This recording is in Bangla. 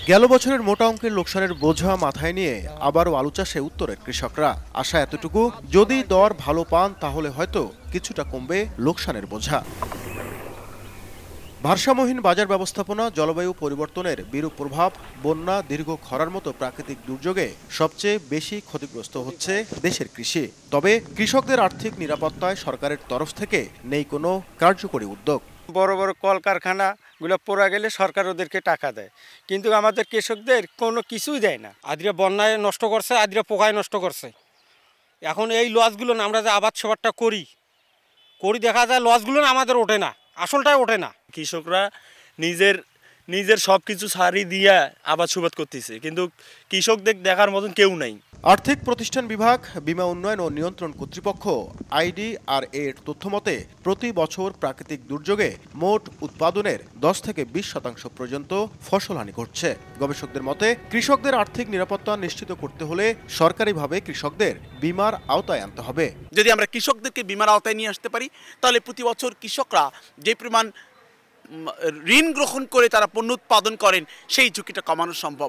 গেল বছরের মোটা অঙ্কের লোকসানের বোঝা মাথায় নিয়ে আবারও আলু চাষে উত্তরের কৃষকরা। আশা এতটুকু, যদি দর ভালো পান তাহলে হয়তো কিছুটা কমবে লোকসানের বোঝা। ভারসাম্যহীন বাজার ব্যবস্থাপনা, জলবায়ু পরিবর্তনের বিরূপ প্রভাব, বন্যা, দীর্ঘ খরার মতো প্রাকৃতিক দুর্যোগে সবচেয়ে বেশি ক্ষতিগ্রস্ত হচ্ছে দেশের কৃষি। তবে কৃষকদের আর্থিক নিরাপত্তায় সরকারের তরফ থেকে নেই কোনো কার্যকরী উদ্যোগ। বড় বড় কলকারখানাগুলো পোড়া গেলে সরকার ওদেরকে টাকা দেয়, কিন্তু আমাদের কৃষকদের কোনো কিছুই দেয় না। আদ্রিয়া বন্যায় নষ্ট করছে, আদ্রিয়া পোকায় নষ্ট করছে। এখন এই লসগুলো না আমরা যে আবাদ সেবারটা করি দেখা যায় লসগুলো না আমাদের ওঠে না, আসলটাই ওঠে না। কৃষকরা নিজের নিজের সব কিছু সারি দিয়া আবাদ সুবাদ করতেছে, কিন্তু কৃষকদের দেখার মতন কেউ নাই। আর্থিক প্রতিষ্ঠান বিভাগ, বীমা উন্নয়ন ও নিয়ন্ত্রণ কর্তৃপক্ষ আইডিআরএ এর তথ্যমতে প্রতি বছর প্রাকৃতিক দুর্যোগে মোট উৎপাদনের 10 থেকে 20% পর্যন্ত ফসলহানি ঘটছে। গবেষকদের মতে কৃষকদের আর্থিক নিরাপত্তা নিশ্চিত করতে হলে সরকারিভাবে কৃষকদের বীমার আওতায় আনতে হবে। যদি আমরা কৃষকদেরকে বীমার আওতায় নিয়ে আসতে পারি, তাহলে প্রতি বছর কৃষকরা যে পরিমাণ ঋণ গ্রহণ করে তারা পণ্য উৎপাদন করেন সেই ঝুঁকিটা কমানো সম্ভব।